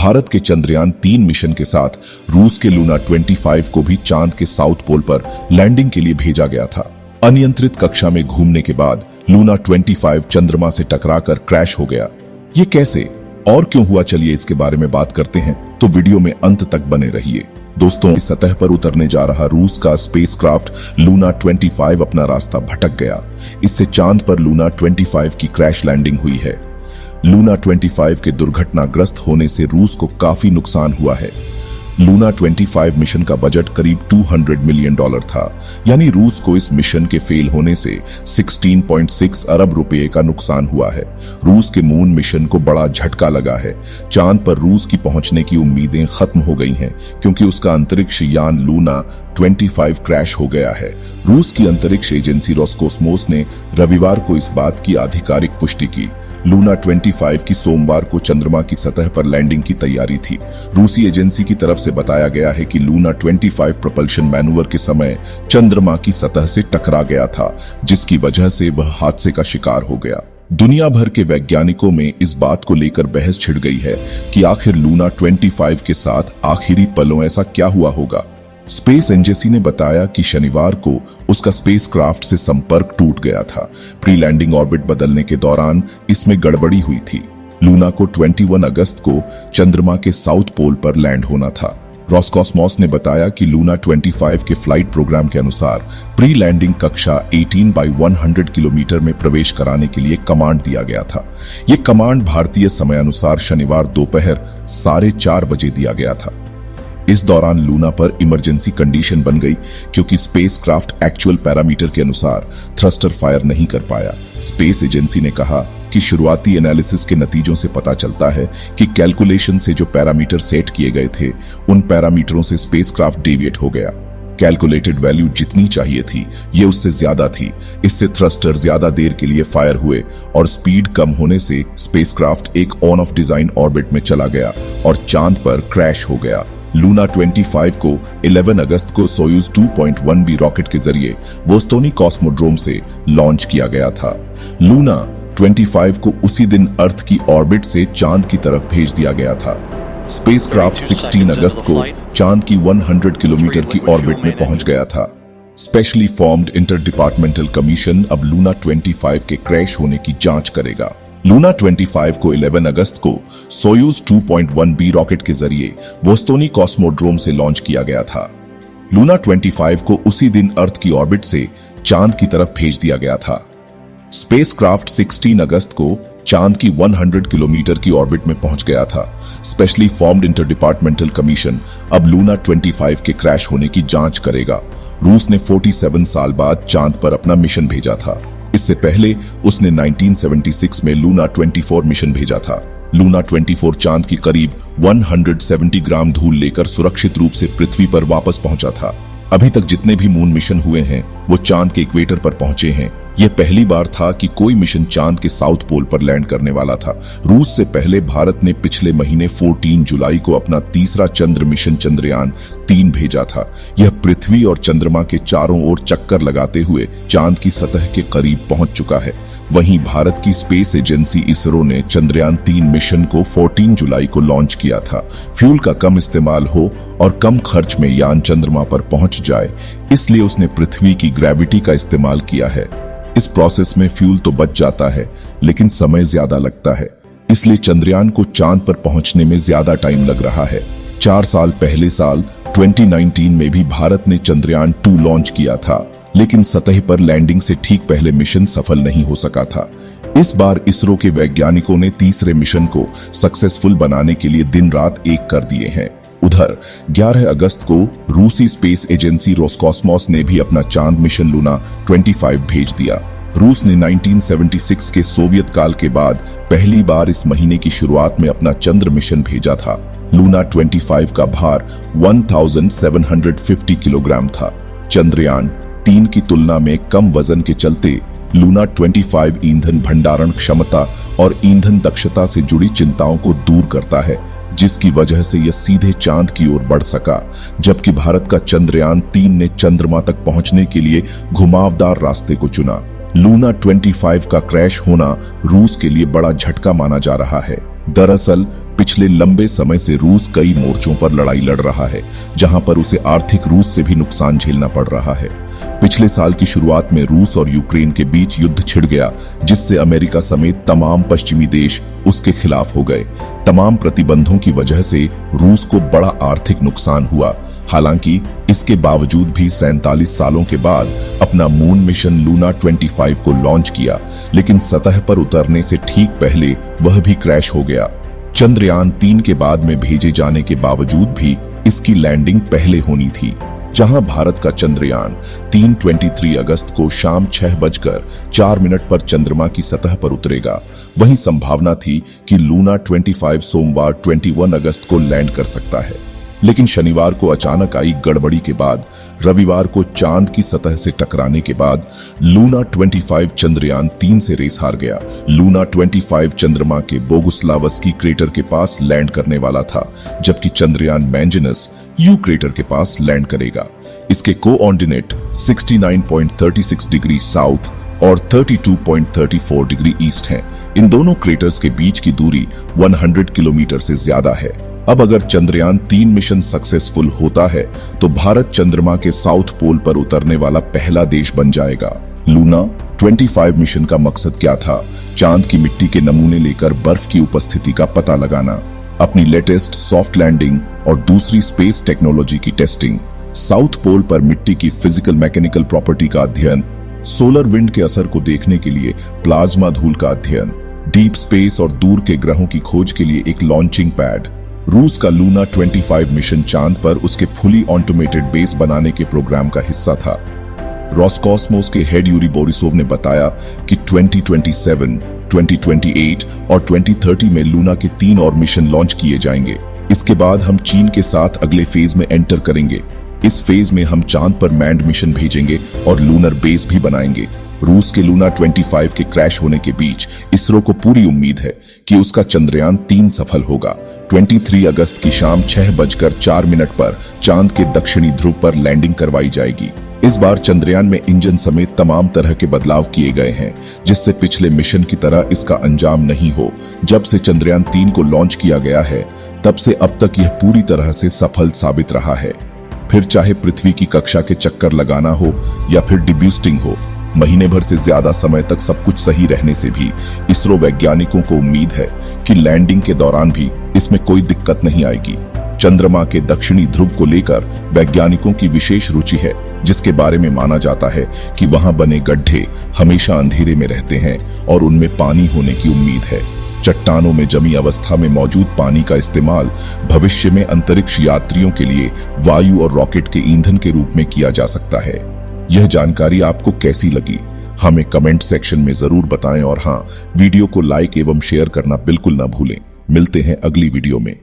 भारत के चंद्रयान 3 मिशन के साथ रूस के लूना 25 को भी चांद के साउथ पोल पर लैंडिंग के लिए भेजा गया था। अनियंत्रित कक्षा में घूमने के बाद लूना 25 चंद्रमा से टकराकर क्रैश हो गया। ये कैसे और क्यों हुआ, चलिए इसके बारे में बात करते हैं, तो वीडियो में अंत तक बने रहिए। दोस्तों, इस सतह पर उतरने जा रहा रूस का स्पेसक्राफ्ट लूना 25 अपना रास्ता भटक गया। इससे चांद पर लूना 25 की क्रैश लैंडिंग हुई है। लूना 25 के दुर्घटनाग्रस्त होने से रूस को काफी नुकसान हुआ है। लूना 25 मिशन का बजट करीब $200 मिलियन था, यानी रूस को इस मिशन के फेल होने से 16.6 अरब रुपए का नुकसान हुआ है। रूस के मून मिशन को बड़ा झटका लगा है। चांद पर रूस की पहुंचने की उम्मीदें खत्म हो गई हैं, क्योंकि उसका अंतरिक्ष यान लूना 25 क्रैश हो गया है। रूस की अंतरिक्ष एजेंसी रोसकोस्मोस ने रविवार को इस बात की आधिकारिक पुष्टि की। लूना 25 की सोमवार को चंद्रमा की सतह पर लैंडिंग की तैयारी थी। रूसी एजेंसी की तरफ से बताया गया है कि लूना 25 propulsion मैनूवर के समय चंद्रमा की सतह से टकरा गया था, जिसकी वजह से वह हादसे का शिकार हो गया। दुनिया भर के वैज्ञानिकों में इस बात को लेकर बहस छिड़ गई है कि आखिर लूना 25 के साथ आखिरी पलों ऐसा क्या हुआ होगा। स्पेस एजेंसी ने बताया कि शनिवार को उसका स्पेसक्राफ्ट से संपर्क टूट गया था। प्री लैंडिंग ऑर्बिट बदलने के दौरान इसमें गड़बड़ी हुई थी। लूना को 21 अगस्त को चंद्रमा के साउथ पोल पर लैंड होना था। रोसकोस्मोस ने बताया कि लूना 25 के फ्लाइट प्रोग्राम के अनुसार प्री लैंडिंग कक्षा 18/100 किलोमीटर में प्रवेश कराने के लिए कमांड दिया गया था। ये कमांड भारतीय समय अनुसार शनिवार दोपहर 4:30 बजे दिया गया था। इस दौरान लूना पर इमरजेंसी कंडीशन बन गई, क्योंकि स्पेसक्राफ्ट एक्चुअल पैरामीटर के अनुसार थ्रस्टर फायर नहीं कर पाया। स्पेस एजेंसी ने कहा कि शुरुआती एनालिसिस के नतीजों से पता चलता है कि कैलकुलेशन से जो पैरामीटर सेट किए गए थे, उन पैरामीटरों से स्पेसक्राफ्ट डेविएट हो गया। कैलकुलेटेड वैल्यू जितनी चाहिए थी, ये उससे ज्यादा थी। इससे थ्रस्टर ज्यादा देर के लिए फायर हुए और स्पीड कम होने से स्पेसक्राफ्ट एक ऑन ऑफ डिजाइन ऑर्बिट में चला गया और चांद पर क्रैश हो गया। लूना 25 को 11 अगस्त को सोयूज 2.1B रॉकेट के जरिए वोस्तोनी कॉस्मोड्रोम से लॉन्च किया गया था। लूना 25 को उसी दिन अर्थ की ऑर्बिट से चांद की तरफ भेज दिया गया था। स्पेसक्राफ्ट 16 अगस्त को चांद की 100 किलोमीटर की ऑर्बिट में पहुंच गया था। स्पेशली फॉर्म्ड इंटरडिपार्टमेंटल कमीशन अब लूना 25 के क्रैश होने की जांच करेगा। लूना 25 को 11 अगस्त को सोयूज 2.1B रॉकेट के जरिए वोस्तोनी कॉस्मोड्रोम से लॉन्च किया गया था। लूना 25 को उसी दिन अर्थ की ऑर्बिट से चांद की तरफ भेज दिया गया था। स्पेसक्राफ्ट 16 अगस्त को चांद की 100 किलोमीटर की ऑर्बिट में पहुंच गया था। स्पेशली फॉर्म्ड इंटरडिपार्टमेंटल कमीशन अब लूना 25 के क्रैश होने की जांच करेगा। रूस ने 47 साल बाद चांद पर अपना मिशन भेजा था। इससे पहले उसने 1976 में लूना 24 मिशन भेजा था। लूना 24 चांद की करीब 170 ग्राम धूल लेकर सुरक्षित रूप से पृथ्वी पर वापस पहुंचा था। अभी तक जितने भी मून मिशन हुए हैं, वो चांद के इक्वेटर पर पहुंचे हैं। यह पहली बार था कि कोई मिशन चांद के साउथ पोल पर लैंड करने वाला था। रूस से पहले भारत ने पिछले महीने 14 जुलाई को अपना तीसरा चंद्र मिशन चंद्रयान 3 भेजा था। यह पृथ्वी और चंद्रमा के चारों ओर चक्कर लगाते हुए चांद की सतह के करीब पहुंच चुका है। वहीं भारत की स्पेस एजेंसी इसरो ने चंद्रयान 3 मिशन को 14 जुलाई को लॉन्च किया था। फ्यूल का कम इस्तेमाल हो और कम खर्च में यान चंद्रमा पर पहुंच जाए, इसलिए उसने पृथ्वी की ग्रेविटी का इस्तेमाल किया है। इस प्रोसेस में फ्यूल तो बच जाता है, लेकिन समय ज्यादा लगता है, इसलिए चंद्रयान को चांद पर पहुंचने में ज्यादा टाइम लग रहा है। 4 साल पहले साल 2019 में भी भारत ने चंद्रयान 2 लॉन्च किया था, लेकिन सतह पर लैंडिंग से ठीक पहले मिशन सफल नहीं हो सका था। इस बार इसरो के वैज्ञानिकों ने तीसरे मिशन को सक्सेसफुल बनाने के लिए दिन रात एक कर दिए हैं। उधर 11 अगस्त को रूसी स्पेस एजेंसी रोसकोस्मोस ने भी अपना चांद मिशन लूना 25 भेज दिया। रूस ने 1976 के सोवियत काल के बाद पहली बार इस महीने की शुरुआत में अपना चंद्र मिशन भेजा था। लूना 25 का भार 1750 किलोग्राम था। चंद्रयान 3 की तुलना में कम वजन के चलते लूना 25 ईंधन भंडारण क्षमता और ईंधन दक्षता से जुड़ी चिंताओं को दूर करता है, जिसकी वजह से यह सीधे चांद की ओर बढ़ सका, जबकि भारत का चंद्रयान 3 ने चंद्रमा तक पहुंचने के लिए घुमावदार रास्ते को चुना। लूना 25 का क्रैश होना रूस के लिए बड़ा झटका माना जा रहा है। दरअसल पिछले लंबे समय से रूस कई मोर्चों पर लड़ाई लड़ रहा है, जहां पर उसे आर्थिक रूस से भी नुकसान झेलना पड़ रहा है। पिछले साल की शुरुआत में रूस और यूक्रेन के बीच युद्ध छिड़ गया, जिससे अमेरिका समेत तमाम पश्चिमी देश उसके खिलाफ हो गए। तमाम प्रतिबंधों की वजह से रूस को बड़ा आर्थिक नुकसान हुआ। हालांकि इसके बावजूद भी 47 सालों के बाद अपना मून मिशन लूना 25 को लॉन्च किया, लेकिन सतह पर उतरने से ठीक पहले वह भी क्रैश हो गया। चंद्रयान 3 के बाद में भेजे जाने के बावजूद भी इसकी लैंडिंग पहले होनी थी। जहां भारत का चंद्रयान 3 23 अगस्त को शाम 6:04 पर चंद्रमा की सतह पर उतरेगा, वहीं संभावना थी कि लूना 25 सोमवार 21 अगस्त को लैंड कर सकता है। लेकिन शनिवार को अचानक आई गड़बड़ी के बाद रविवार को चांद की सतह से टकराने के बाद लूना 25 चंद्रयान 3 से रेस हार गया। लूना 25 चंद्रमा के बोगुस्लावस्की क्रेटर के पास लैंड करने वाला था, जबकि चंद्रयान मैंजिनस यू क्रेटर के पास लैंड करेगा। इसके कोऑर्डिनेट 69.36 डिग्री साउथ और 32.34 डिग्री ईस्ट हैं। इन दोनों क्रेटर्स के बीच की दूरी 100 किलोमीटर से ज्यादा है। अब अगर चंद्रयान 3 मिशन सक्सेसफुल होता है तो भारत चंद्रमा के साउथ पोल पर उतरने वाला पहला देश बन जाएगा। लूना 25 मिशन का मकसद क्या था? चांद की मिट्टी के नमूने लेकर बर्फ की उपस्थिति का पता लगाना, अपनी लेटेस्ट सॉफ्ट लैंडिंग और दूसरी स्पेस टेक्नोलॉजी की टेस्टिंग, साउथ पोल पर मिट्टी की फिजिकल मैकेनिकल प्रॉपर्टी का अध्ययन, सोलर विंड के असर को देखने के लिए प्लाज्मा धूल का अध्ययन, डीप स्पेस और दूर के ग्रहों की खोज के लिए एक लॉन्चिंग पैड। रूस का लूना 25 मिशन चांद पर उसके फुली ऑटोमेटेड बेस बनाने के प्रोग्राम का हिस्सा था। रॉसकॉस्मोस के हेड यूरी बोरिसोव ने बताया कि 2027, 2028 और 2030 में लूना के 3 और मिशन लॉन्च किए जाएंगे। इसके बाद हम चीन के साथ अगले फेज में एंटर करेंगे। इस फेज में हम चांद पर मैंड मिशन भेजेंगे और लूनर बेस भी बनाएंगे। रूस के लूना 25 के क्रैश होने के बीच इसरो को पूरी उम्मीद है कि उसका चंद्रयान 3 सफल होगा। 23 अगस्त की शाम 6:04 पर चांद के दक्षिणी ध्रुव पर लैंडिंग करवाई जाएगी। इस बार चंद्रयान में इंजन समेत तमाम तरह के बदलाव किए गए हैं, जिससे पिछले मिशन की तरह इसका अंजाम नहीं हो। जब से चंद्रयान 3 को लॉन्च किया गया है, तब से अब तक यह पूरी तरह से सफल साबित रहा है। फिर चाहे पृथ्वी की कक्षा के चक्कर लगाना हो या फिर डिब्यूस्टिंग हो, महीने भर से ज्यादा समय तक सब कुछ सही रहने से भी इसरो वैज्ञानिकों को उम्मीद है कि लैंडिंग के दौरान भी इसमें कोई दिक्कत नहीं आएगी। चंद्रमा के दक्षिणी ध्रुव को लेकर वैज्ञानिकों की विशेष रुचि है, जिसके बारे में माना जाता है कि वहां बने गड्ढे हमेशा अंधेरे में रहते हैं और उनमें पानी होने की उम्मीद है। चट्टानों में जमी अवस्था में मौजूद पानी का इस्तेमाल भविष्य में अंतरिक्ष यात्रियों के लिए वायु और रॉकेट के ईंधन के रूप में किया जा सकता है। यह जानकारी आपको कैसी लगी, हमें कमेंट सेक्शन में जरूर बताएं और हाँ, वीडियो को लाइक एवं शेयर करना बिल्कुल ना भूलें। मिलते हैं अगली वीडियो में।